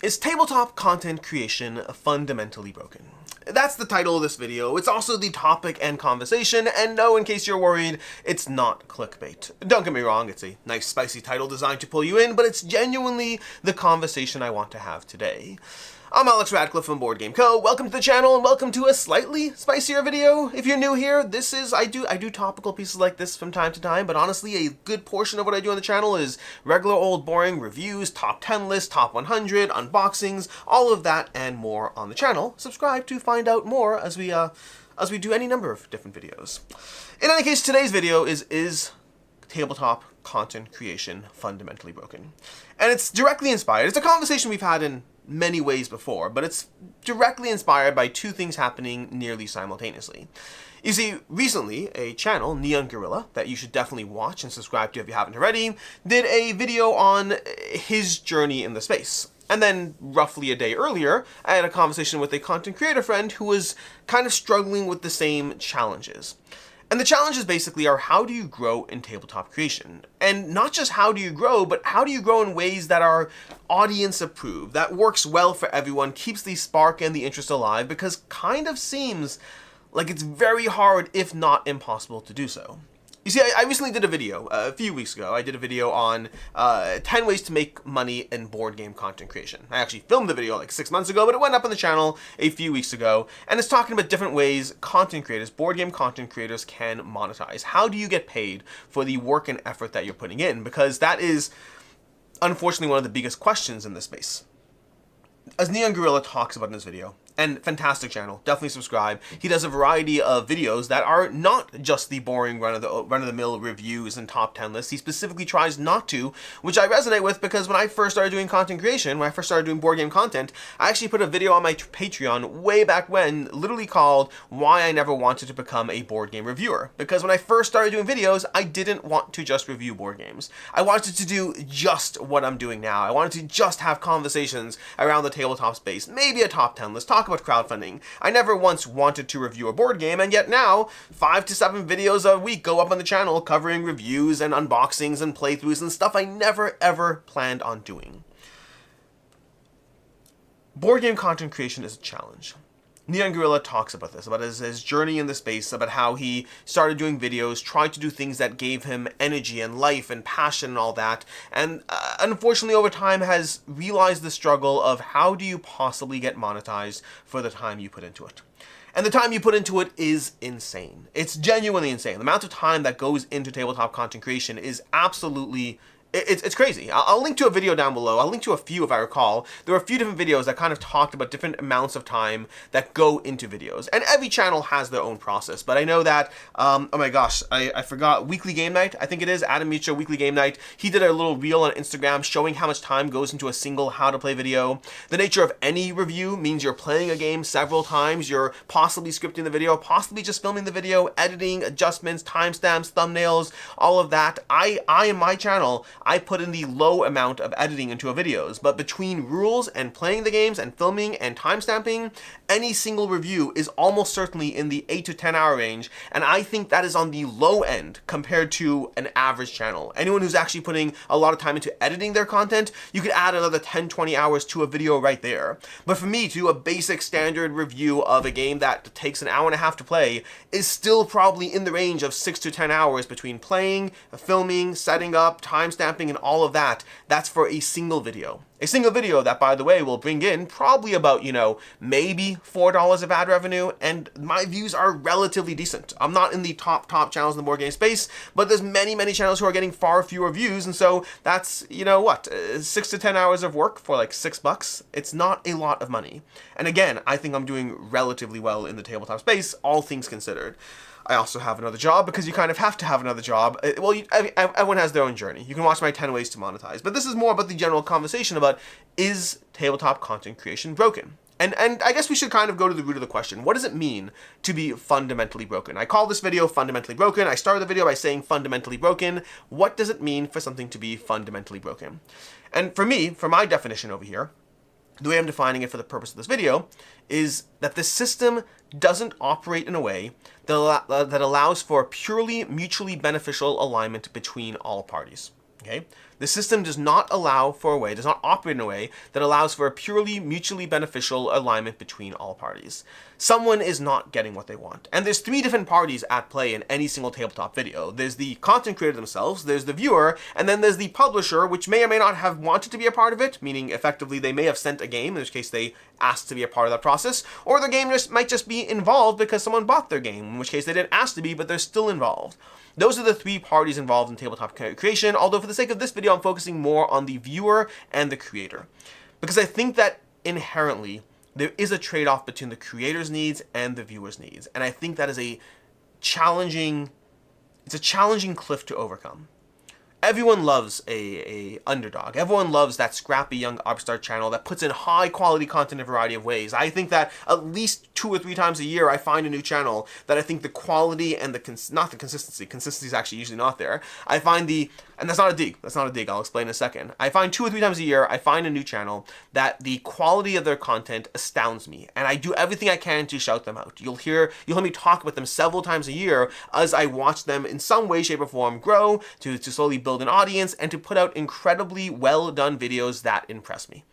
Is tabletop content creation fundamentally broken? That's the title of this video. It's also the topic and conversation, and no, in case you're worried, it's not clickbait. Don't get me wrong, it's a nice spicy title designed to pull you in, but it's genuinely the conversation I want to have today. I'm Alex Radcliffe from Board Game Co. Welcome to the channel and welcome to a slightly spicier video. If you're new here, I do topical pieces like this from time to time, but honestly a good portion of what I do on the channel is regular old boring reviews, top 10 lists, top 100, unboxings, all of that and more on the channel. Subscribe to find out more as we do any number of different videos. In any case, today's video is tabletop content creation fundamentally broken? And it's directly inspired. It's a conversation we've had in many ways before, but it's directly inspired by two things happening nearly simultaneously. You see, recently, a channel, Neon Gorilla, that you should definitely watch and subscribe to if you haven't already, did a video on his journey in the space. And then, roughly a day earlier, I had a conversation with a content creator friend who was kind of struggling with the same challenges. And the challenges basically are, how do you grow in tabletop creation? And not just how do you grow, but how do you grow in ways that are audience approved, that works well for everyone, keeps the spark and the interest alive, because kind of seems like it's very hard, if not impossible, to do so. You see, I recently did a video, a few weeks ago, I did a video on 10 ways to make money in board game content creation. I actually filmed the video like 6 months ago, but it went up on the channel a few weeks ago, and it's talking about different ways content creators, board game content creators can monetize. How do you get paid for the work and effort that you're putting in? Because that is, unfortunately, one of the biggest questions in this space. As Neon Gorilla talks about in this video, and fantastic channel, definitely subscribe. He does a variety of videos that are not just the boring run-of-the-mill reviews and top 10 lists. He specifically tries not to, which I resonate with, because when I first started doing content creation, when I first started doing board game content, I actually put a video on my Patreon way back when, literally called Why I Never Wanted to Become a Board Game Reviewer. Because when I first started doing videos, I didn't want to just review board games. I wanted to do just what I'm doing now. I wanted to just have conversations around the tabletop space, maybe a top 10 list, talk about crowdfunding. I never once wanted to review a board game, and yet now 5 to 7 videos a week go up on the channel covering reviews and unboxings and playthroughs and stuff I never ever planned on doing. Board game content creation is a challenge. Neon Gorilla talks about this, about his journey in the space, about how he started doing videos, tried to do things that gave him energy and life and passion and all that, and unfortunately over time has realized the struggle of how do you possibly get monetized for the time you put into it. And the time you put into it is insane. It's genuinely insane. The amount of time that goes into tabletop content creation is absolutely It's crazy. I'll link to a video down below. I'll link to a few if I recall. There were a few different videos that kind of talked about different amounts of time that go into videos. And every channel has their own process. But I know that, oh my gosh, I forgot, Weekly Game Night, I think it is, Adam Mitra, Weekly Game Night. He did a little reel on Instagram showing how much time goes into a single how to play video. The nature of any review means you're playing a game several times. You're possibly scripting the video, possibly just filming the video, editing, adjustments, timestamps, thumbnails, all of that. I in my channel, I put in the low amount of editing into our videos, but between rules and playing the games and filming and timestamping, any single review is almost certainly in the 8 to 10 hour range, and I think that is on the low end compared to an average channel. Anyone who's actually putting a lot of time into editing their content, you could add another 10-20 hours to a video right there. But for me to do a basic standard review of a game that takes an hour and a half to play is still probably in the range of 6 to 10 hours between playing, filming, setting up, timestamping, and all of that. That's for a single video. A single video that, by the way, will bring in probably about, maybe $4 of ad revenue, and my views are relatively decent. I'm not in the top channels in the board game space, but there's many channels who are getting far fewer views, and so that's, 6 to 10 hours of work for like $6. It's not a lot of money. And again, I think I'm doing relatively well in the tabletop space, all things considered. I also have another job, because you kind of have to have another job. Well, everyone has their own journey. You can watch my 10 ways to monetize. But this is more about the general conversation about, is tabletop content creation broken? And I guess we should kind of go to the root of the question. What does it mean to be fundamentally broken? I call this video Fundamentally Broken. I started the video by saying fundamentally broken. What does it mean for something to be fundamentally broken? And for me, for my definition over here, the way I'm defining it for the purpose of this video is that the system doesn't operate in a way that allows for purely mutually beneficial alignment between all parties. Okay? The system does not operate in a way that allows for a purely mutually beneficial alignment between all parties. Someone is not getting what they want. And there's three different parties at play in any single tabletop video. There's the content creator themselves, there's the viewer, and then there's the publisher, which may or may not have wanted to be a part of it, meaning effectively they may have sent a game, in which case they asked to be a part of that process, or the game might just be involved because someone bought their game, in which case they didn't ask to be, but they're still involved. Those are the three parties involved in tabletop creation, although for the sake of this video, I'm focusing more on the viewer and the creator. Because I think that inherently, there is a trade-off between the creator's needs and the viewer's needs. And I think that is a challenging cliff to overcome. Everyone loves a underdog. Everyone loves that scrappy young upstart channel that puts in high quality content in a variety of ways. I think that at least 2 or 3 times a year I find a new channel that I think the quality and not the consistency is actually usually not there. I find and that's not a dig, I'll explain in a second. I find 2 or 3 times a year, I find a new channel that the quality of their content astounds me, and I do everything I can to shout them out. You'll hear me talk about them several times a year as I watch them in some way, shape, or form grow, to slowly build an audience, and to put out incredibly well done videos that impress me.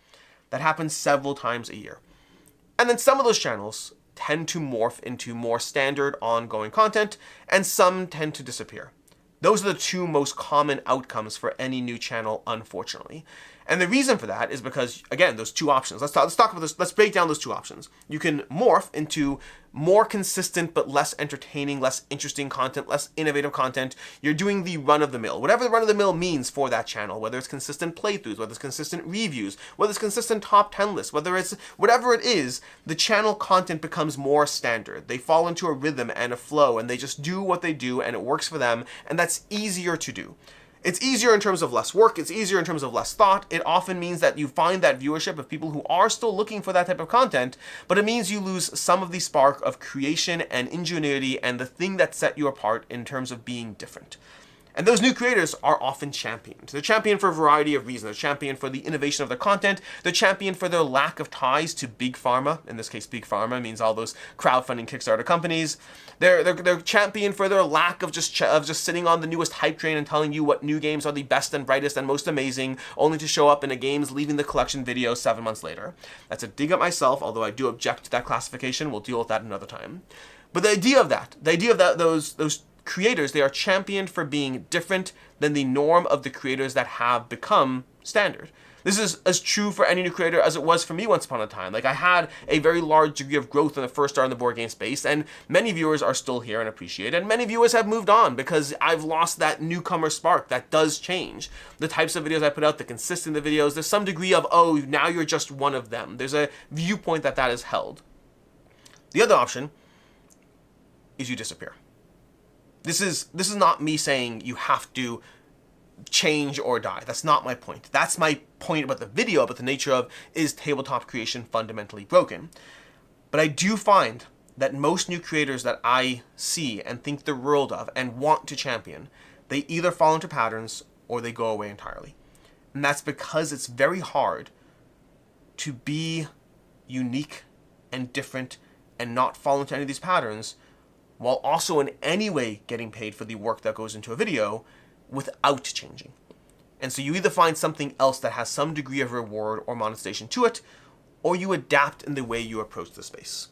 That happens several times a year. And then some of those channels tend to morph into more standard ongoing content, and some tend to disappear. Those are the 2 most common outcomes for any new channel, unfortunately. And the reason for that is because, again, those 2 options. Let's talk about this. Let's break down those 2 options. You can morph into more consistent but less entertaining, less interesting content, less innovative content. You're doing the run-of-the-mill. Whatever the run-of-the-mill means for that channel, whether it's consistent playthroughs, whether it's consistent reviews, whether it's consistent top 10 lists, whether it's whatever it is, the channel content becomes more standard. They fall into a rhythm and a flow, and they just do what they do, and it works for them, and that's easier to do. It's easier in terms of less work, it's easier in terms of less thought. It often means that you find that viewership of people who are still looking for that type of content, but it means you lose some of the spark of creation and ingenuity and the thing that set you apart in terms of being different. And those new creators are often championed. They're championed for a variety of reasons. They're championed for the innovation of their content. They're championed for their lack of ties to big pharma. In this case, big pharma means all those crowdfunding Kickstarter companies. They're championed for their lack of just sitting on the newest hype train and telling you what new games are the best and brightest and most amazing, only to show up in a game's leaving the collection video 7 months later. That's a dig at myself, although I do object to that classification. We'll deal with that another time. But the idea of that those creators, they are championed for being different than the norm of the creators that have become standard. This is as true for any new creator as it was for me once upon a time. Like, I had a very large degree of growth when I first started in the board game space, and many viewers are still here and appreciate it, and many viewers have moved on because I've lost that newcomer spark. That does change. The types of videos I put out, the consistency of the videos, there's some degree of, oh, now you're just one of them. There's a viewpoint that is held. The other option is you disappear. This is not me saying you have to change or die. That's not my point. That's my point about the video, about the nature of, is tabletop creation fundamentally broken? But I do find that most new creators that I see and think the world of and want to champion, they either fall into patterns or they go away entirely. And that's because it's very hard to be unique and different and not fall into any of these patterns, while also in any way getting paid for the work that goes into a video without changing. And so you either find something else that has some degree of reward or monetization to it, or you adapt in the way you approach the space.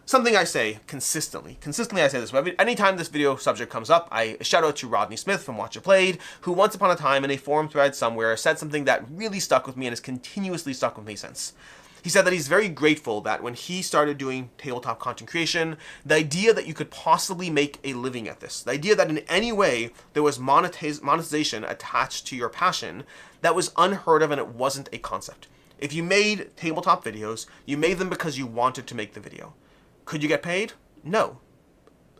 Something I say consistently I say this, anytime this video subject comes up, I shout out to Rodney Smith from Watch It Played, who once upon a time in a forum thread somewhere said something that really stuck with me and has continuously stuck with me since. He said that he's very grateful that when he started doing tabletop content creation, the idea that you could possibly make a living at this, the idea that in any way there was monetization attached to your passion, that was unheard of and it wasn't a concept. If you made tabletop videos, you made them because you wanted to make the video. Could you get paid? No.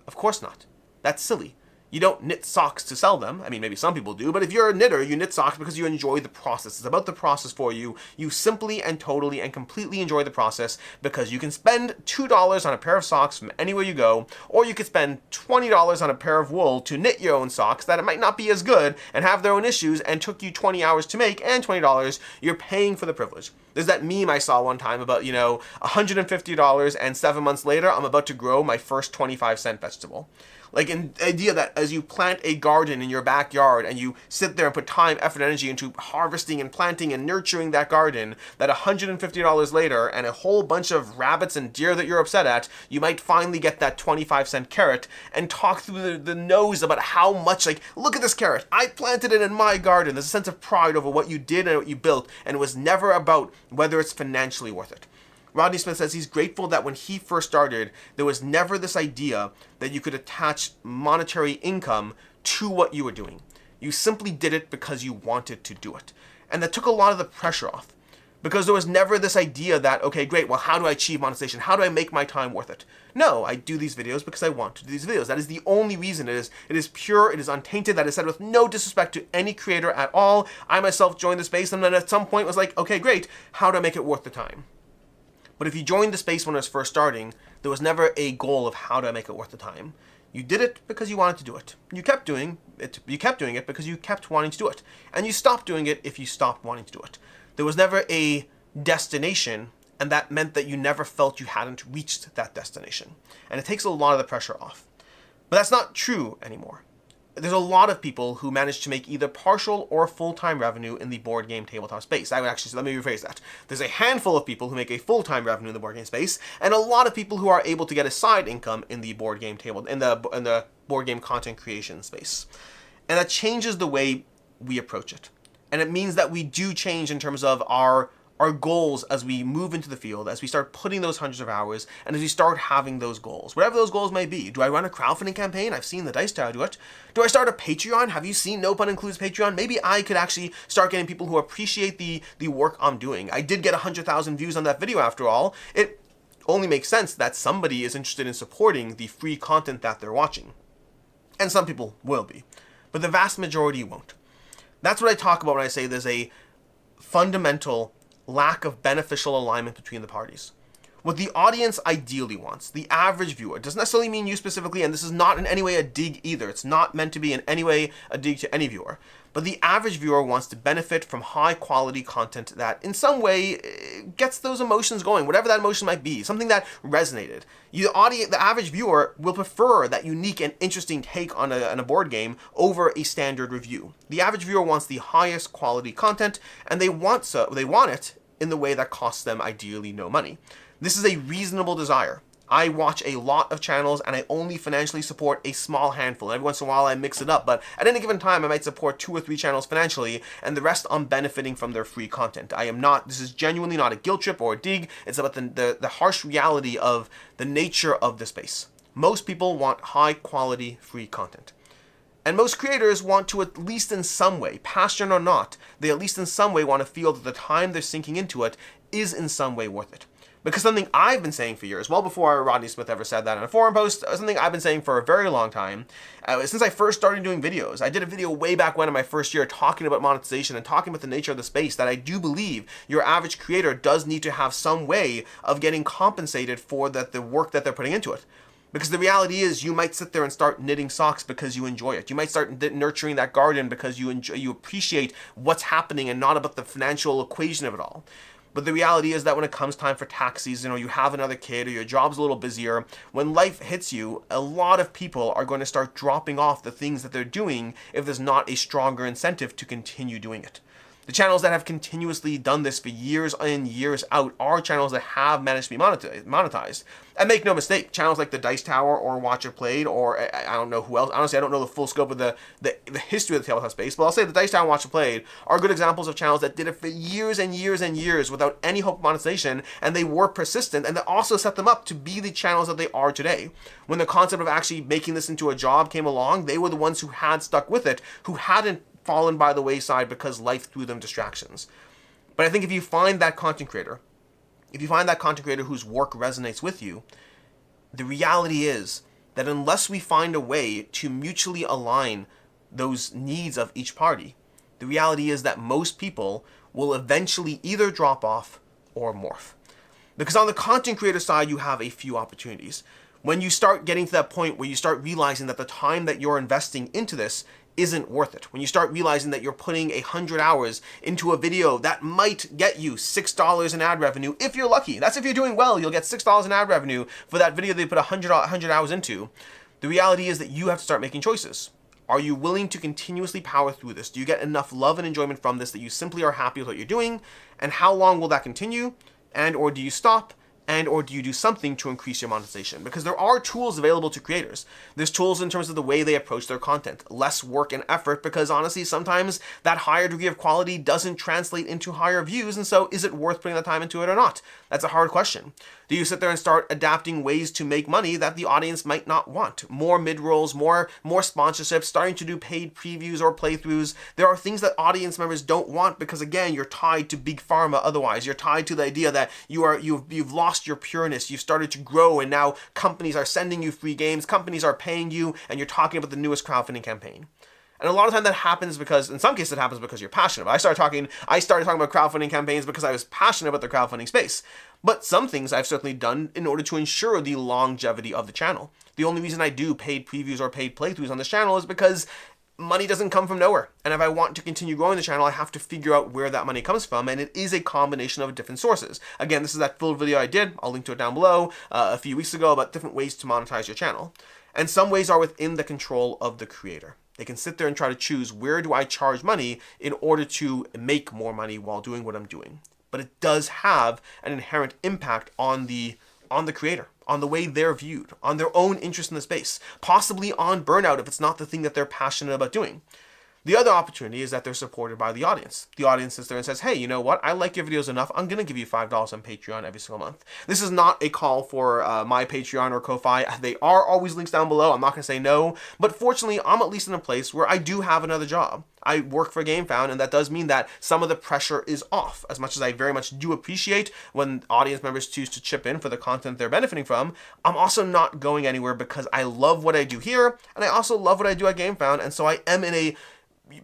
Of course not. That's silly. You don't knit socks to sell them. I mean, maybe some people do, but if you're a knitter, you knit socks because you enjoy the process. It's about the process for you. You simply and totally and completely enjoy the process because you can spend $2 on a pair of socks from anywhere you go, or you could spend $20 on a pair of wool to knit your own socks that it might not be as good and have their own issues and took you 20 hours to make, and $20, you're paying for the privilege. There's that meme I saw one time about, $150 and 7 months later, I'm about to grow my first 25-cent vegetable. Like an idea that as you plant a garden in your backyard and you sit there and put time, effort, and energy into harvesting and planting and nurturing that garden, that $150 later and a whole bunch of rabbits and deer that you're upset at, you might finally get that 25-cent carrot and talk through the nose about how much, like, look at this carrot, I planted it in my garden. There's a sense of pride over what you did and what you built, and it was never about whether it's financially worth it. Rodney Smith says he's grateful that when he first started, there was never this idea that you could attach monetary income to what you were doing. You simply did it because you wanted to do it. And that took a lot of the pressure off. Because there was never this idea that, okay, great, well, how do I achieve monetization? How do I make my time worth it? No, I do these videos because I want to do these videos. That is the only reason. It is pure, it is untainted, that is said with no disrespect to any creator at all. I myself joined the space and then at some point was like, okay, great, how do I make it worth the time? But if you joined the space when it was first starting, there was never a goal of how do I make it worth the time. You did it because you wanted to do it. You kept doing it because you kept wanting to do it. And you stopped doing it if you stopped wanting to do it. There was never a destination, and that meant that you never felt you hadn't reached that destination. And it takes a lot of the pressure off. But that's not true anymore. There's a lot of people who manage to make either partial or full-time revenue in the board game tabletop space. I would actually, let me rephrase that. There's a handful of people who make a full-time revenue in the board game space, and a lot of people who are able to get a side income in the board game in the board game content creation space. And that changes the way we approach it. And it means that we do change in terms of our goals as we move into the field, as we start putting those hundreds of hours, and as we start having those goals, whatever those goals may be. Do I run a crowdfunding campaign? I've seen the Dice Tower do it. Do I start a Patreon? Have you seen No Pun Includes Patreon? Maybe I could actually start getting people who appreciate the work I'm doing. I did get 100,000 views on that video after all. It only makes sense that somebody is interested in supporting the free content that they're watching. And some people will be, but the vast majority won't. That's what I talk about when I say there's a fundamental lack of beneficial alignment between the parties. What the audience ideally wants, the average viewer, doesn't necessarily mean you specifically, and this is not in any way a dig either. It's not meant to be in any way a dig to any viewer. But the average viewer wants to benefit from high quality content that in some way gets those emotions going, whatever that emotion might be, something that resonated. The average viewer will prefer that unique and interesting take on a board game over a standard review. The average viewer wants the highest quality content, and they want it in the way that costs them ideally no money. This is a reasonable desire. I watch a lot of channels and I only financially support a small handful. Every once in a while I mix it up, but at any given time I might support 2 or 3 channels financially, and the rest I'm benefiting from their free content. This is genuinely not a guilt trip or a dig. It's about the harsh reality of the nature of the space. Most people want high quality free content. And most creators want to, at least in some way, passionate or not, they at least in some way want to feel that the time they're sinking into it is in some way worth it. Because something I've been saying for years, well before Rodney Smith ever said that in a forum post, something I've been saying for a very long time, since I first started doing videos. I did a video way back when in my first year talking about monetization and talking about the nature of the space, that I do believe your average creator does need to have some way of getting compensated for the work that they're putting into it. Because the reality is, you might sit there and start knitting socks because you enjoy it. You might start nurturing that garden because you appreciate what's happening and not about the financial equation of it all. But the reality is that when it comes time for tax season, or you have another kid, or your job's a little busier, when life hits you, a lot of people are going to start dropping off the things that they're doing if there's not a stronger incentive to continue doing it. The channels that have continuously done this for years in, years out are channels that have managed to be monetized. And make no mistake, channels like the Dice Tower or Watch It Played, or I don't know who else. Honestly, I don't know the full scope of the history of the tabletop space, but I'll say the Dice Tower and Watch It Played are good examples of channels that did it for years and years and years without any hope of monetization, and they were persistent, and that also set them up to be the channels that they are today. When the concept of actually making this into a job came along, they were the ones who had stuck with it, who hadn't fallen by the wayside because life threw them distractions. But I think if you find that content creator whose work resonates with you, the reality is that unless we find a way to mutually align those needs of each party, the reality is that most people will eventually either drop off or morph. Because on the content creator side, you have a few opportunities. When you start getting to that point where you start realizing that the time that you're investing into this isn't worth it, when you start realizing that you're putting 100 hours into a video that might get you $6 in ad revenue, if you're lucky. That's if you're doing well, you'll get $6 in ad revenue for that video that you put 100 hours into. The reality is that you have to start making choices. Are you willing to continuously power through this? Do you get enough love and enjoyment from this that you simply are happy with what you're doing? And how long will that continue? And or do you stop? And or do you do something to increase your monetization? Because there are tools available to creators. There's tools in terms of the way they approach their content. Less work and effort, because honestly, sometimes that higher degree of quality doesn't translate into higher views, and so is it worth putting the time into it or not? That's a hard question. Do you sit there and start adapting ways to make money that the audience might not want? More mid-rolls, more sponsorships, starting to do paid previews or playthroughs. There are things that audience members don't want because, again, you're tied to big pharma otherwise. You're tied to the idea that you've lost your pureness. You've started to grow, and now companies are sending you free games, companies are paying you, and you're talking about the newest crowdfunding campaign. And a lot of time that happens because, in some cases it happens because you're passionate. But I started talking about crowdfunding campaigns because I was passionate about the crowdfunding space. But some things I've certainly done in order to ensure the longevity of the channel. The only reason I do paid previews or paid playthroughs on this channel is because money doesn't come from nowhere. And if I want to continue growing the channel, I have to figure out where that money comes from, and it is a combination of different sources. Again, this is that full video I did, I'll link to it down below, a few weeks ago, about different ways to monetize your channel. And some ways are within the control of the creator. They can sit there and try to choose, where do I charge money in order to make more money while doing what I'm doing? But it does have an inherent impact on the creator, on the way they're viewed, on their own interest in the space, possibly on burnout if it's not the thing that they're passionate about doing. The other opportunity is that they're supported by the audience. The audience sits there and says, hey, you know what? I like your videos enough. I'm going to give you $5 on Patreon every single month. This is not a call for my Patreon or Ko-Fi. They are always links down below. I'm not going to say no. But fortunately, I'm at least in a place where I do have another job. I work for GameFound, and that does mean that some of the pressure is off. As much as I very much do appreciate when audience members choose to chip in for the content they're benefiting from, I'm also not going anywhere because I love what I do here, and I also love what I do at GameFound, and so I am in a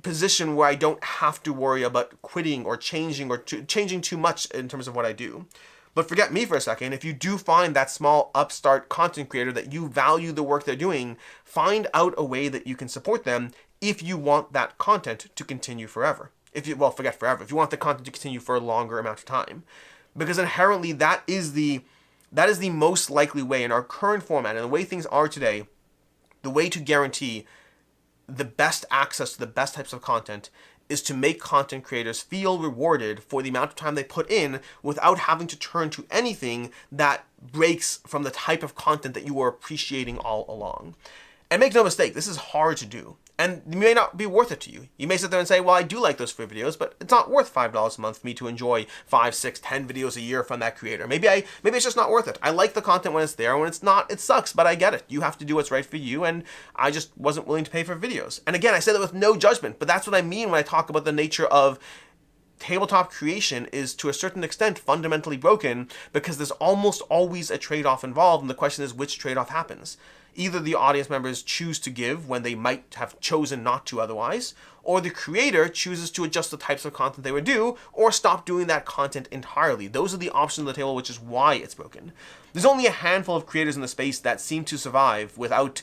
position where I don't have to worry about quitting or changing too much in terms of what I do. But forget me for a second. If you do find that small upstart content creator that you value the work they're doing, find out a way that you can support them if you want that content to continue forever. Forget forever. If you want the content to continue for a longer amount of time. Because inherently that is the most likely way in our current format and the way things are today, the way to guarantee the best access to the best types of content is to make content creators feel rewarded for the amount of time they put in without having to turn to anything that breaks from the type of content that you were appreciating all along. And make no mistake, this is hard to do. And it may not be worth it to you. You may sit there and say, well, I do like those free videos, but it's not worth $5 a month for me to enjoy 5, 6, 10 videos a year from that creator. Maybe it's just not worth it. I like the content when it's there. When it's not, it sucks, but I get it. You have to do what's right for you, and I just wasn't willing to pay for videos. And again, I say that with no judgment, but that's what I mean when I talk about the nature of tabletop creation is to a certain extent fundamentally broken because there's almost always a trade-off involved, and the question is which trade-off happens. Either the audience members choose to give when they might have chosen not to otherwise, or the creator chooses to adjust the types of content they would do, or stop doing that content entirely. Those are the options on the table, which is why it's broken. There's only a handful of creators in the space that seem to survive without,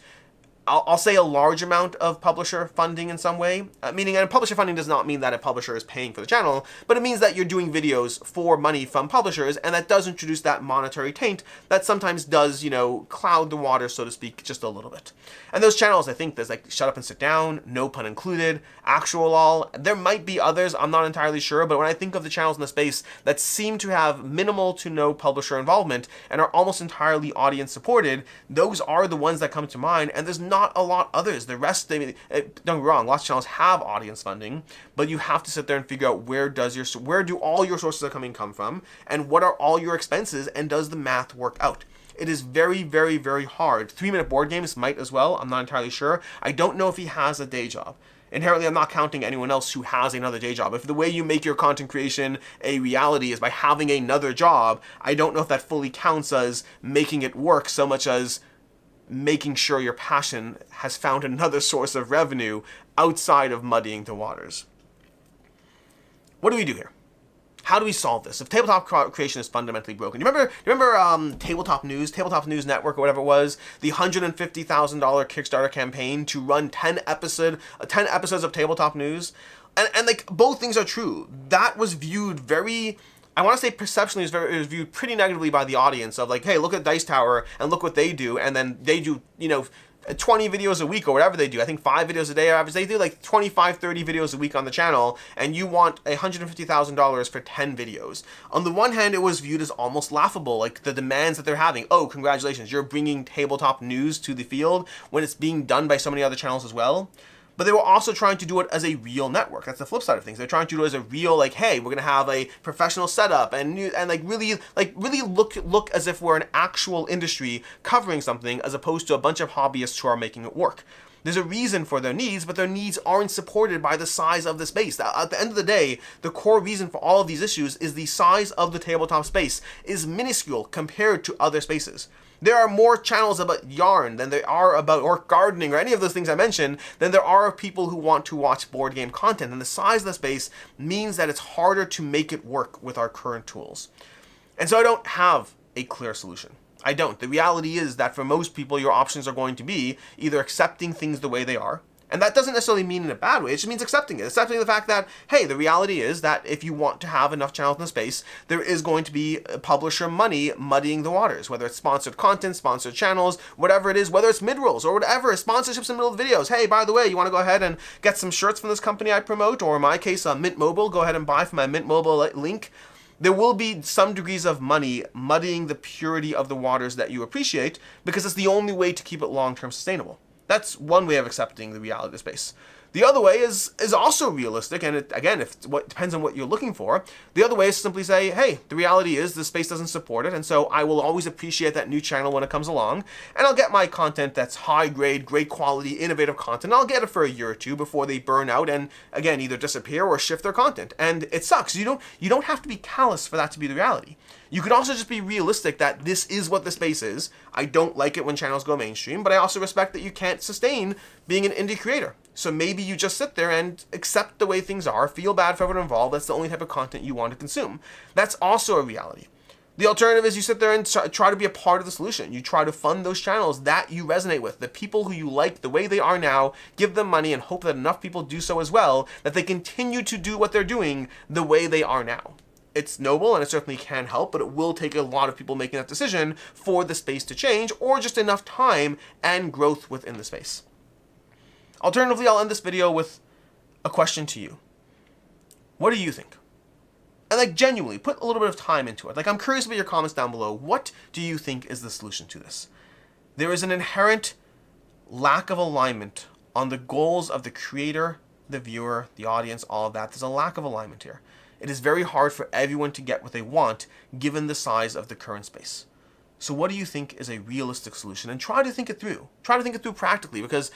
I'll say, a large amount of publisher funding in some way. Meaning, and publisher funding does not mean that a publisher is paying for the channel, but it means that you're doing videos for money from publishers, and that does introduce that monetary taint that sometimes does, cloud the water, so to speak, just a little bit. And those channels, I think there's like Shut Up and Sit Down, No Pun Included, Actual All. There might be others, I'm not entirely sure, but when I think of the channels in the space that seem to have minimal to no publisher involvement and are almost entirely audience supported, those are the ones that come to mind, and there's not a lot others. The rest, don't get me wrong, lots of channels have audience funding, but you have to sit there and figure out where do all your sources of coming come from, and what are all your expenses, and does the math work out? It is very, very, very hard. 3-minute board games might as well. I'm not entirely sure. I don't know if he has a day job. Inherently, I'm not counting anyone else who has another day job. If the way you make your content creation a reality is by having another job, I don't know if that fully counts as making it work so much as making sure your passion has found another source of revenue outside of muddying the waters. What do we do here? How do we solve this? If tabletop creation is fundamentally broken, you remember Tabletop News Network, or whatever it was, the $150,000 Kickstarter campaign to run 10 episodes of Tabletop News, and like both things are true. That was viewed very, I want to say perceptionally, it was viewed pretty negatively by the audience of like, hey, look at Dice Tower and look what they do, and then they do, 20 videos a week or whatever they do. I think 5 videos a day average. They do like 25, 30 videos a week on the channel, and you want $150,000 for 10 videos. On the one hand, it was viewed as almost laughable, like the demands that they're having. Oh, congratulations, you're bringing tabletop news to the field when it's being done by so many other channels as well. But they were also trying to do it as a real network. That's the flip side of things. They're trying to do it as a real, like, hey, we're gonna have a professional setup and really look as if we're an actual industry covering something, as opposed to a bunch of hobbyists who are making it work. There's a reason for their needs, but their needs aren't supported by the size of the space. At the end of the day, the core reason for all of these issues is the size of the tabletop space is minuscule compared to other spaces. There are more channels about yarn than there are about or gardening or any of those things I mentioned than there are people who want to watch board game content. And the size of the space means that it's harder to make it work with our current tools. And so I don't have a clear solution. I don't. The reality is that for most people, your options are going to be either accepting things the way they are. And that doesn't necessarily mean in a bad way. It just means accepting it. Accepting the fact that, hey, the reality is that if you want to have enough channels in the space, there is going to be publisher money muddying the waters, whether it's sponsored content, sponsored channels, whatever it is, whether it's mid-rolls or whatever, sponsorships in the middle of the videos. Hey, by the way, you want to go ahead and get some shirts from this company I promote, or in my case, Mint Mobile, go ahead and buy from my Mint Mobile link. There will be some degrees of money muddying the purity of the waters that you appreciate, because it's the only way to keep it long-term sustainable. That's one way of accepting the reality of the space. The other way is also realistic, and it depends on what you're looking for. The other way is to simply say, hey, the reality is the space doesn't support it, and so I will always appreciate that new channel when it comes along, and I'll get my content that's high grade, great quality, innovative content. I'll get it for a year or two before they burn out and, again, either disappear or shift their content. And it sucks. You don't have to be callous for that to be the reality. You could also just be realistic that this is what the space is. I don't like it when channels go mainstream, but I also respect that you can't sustain being an indie creator. So maybe you just sit there and accept the way things are, feel bad for everyone involved. That's the only type of content you want to consume. That's also a reality. The alternative is you sit there and try to be a part of the solution. You try to fund those channels that you resonate with, the people who you like the way they are now, give them money and hope that enough people do so as well, that they continue to do what they're doing the way they are now. It's noble and it certainly can help, but it will take a lot of people making that decision for the space to change, or just enough time and growth within the space. Alternatively, I'll end this video with a question to you. What do you think? And genuinely, put a little bit of time into it. I'm curious about your comments down below. What do you think is the solution to this? There is an inherent lack of alignment on the goals of the creator, the viewer, the audience, all of that. There's a lack of alignment here. It is very hard for everyone to get what they want, given the size of the current space. So what do you think is a realistic solution? And try to think it through. Try to think it through practically, because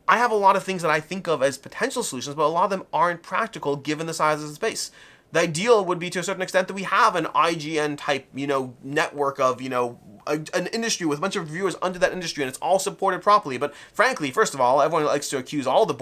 I have a lot of things that I think of as potential solutions, but a lot of them aren't practical given the size of the space. The ideal would be, to a certain extent, that we have an IGN type, network of, an industry with a bunch of viewers under that industry, and it's all supported properly. But frankly, first of all, everyone likes to accuse all the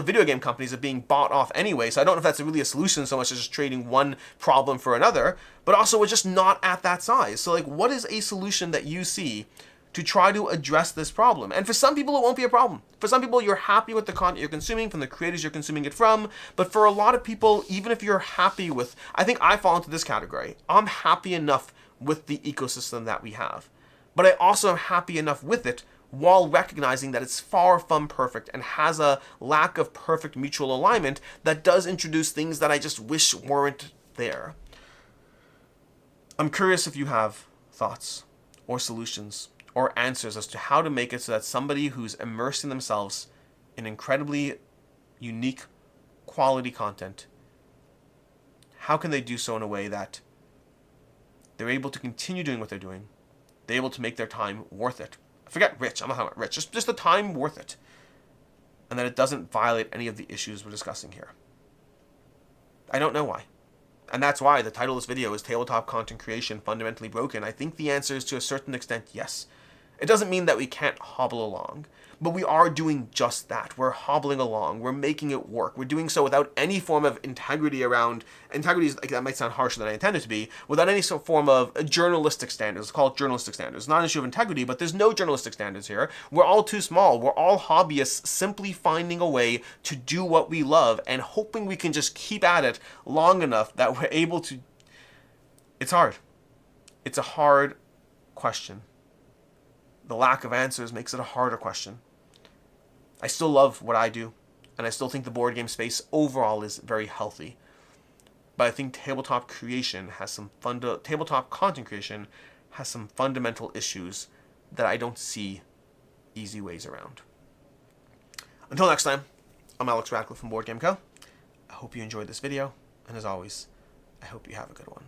video game companies of being bought off anyway. So I don't know if that's really a solution so much as just trading one problem for another. But also, we're just not at that size. So what is a solution that you see to try to address this problem? And for some people, it won't be a problem. For some people, you're happy with the content you're consuming from the creators you're consuming it from. But for a lot of people, even if you're happy with, I think I fall into this category. I'm happy enough with the ecosystem that we have. But I also am happy enough with it while recognizing that it's far from perfect and has a lack of perfect mutual alignment that does introduce things that I just wish weren't there. I'm curious if you have thoughts or solutions or answers as to how to make it so that somebody who's immersing themselves in incredibly unique quality content, how can they do so in a way that they're able to continue doing what they're doing, they're able to make their time worth it. Forget rich, I'm not talking about rich, just the time worth it. And that it doesn't violate any of the issues we're discussing here. I don't know why. And that's why the title of this video is Tabletop Content Creation Fundamentally Broken. I think the answer is, to a certain extent, yes. It doesn't mean that we can't hobble along, but we are doing just that. We're hobbling along. We're making it work. We're doing so without any form of integrity around, integrity is, that might sound harsher than I intended to be, without any sort of form of journalistic standards. Let's call it journalistic standards. It's not an issue of integrity, but there's no journalistic standards here. We're all too small. We're all hobbyists simply finding a way to do what we love and hoping we can just keep at it long enough that we're able to. It's hard. It's a hard question. the lack of answers makes it a harder question. I still love what I do, and I still think the board game space overall is very healthy. But I think tabletop content creation has some fundamental issues that I don't see easy ways around. Until next time, I'm Alex Radcliffe from Board Game Co. I hope you enjoyed this video, and as always, I hope you have a good one.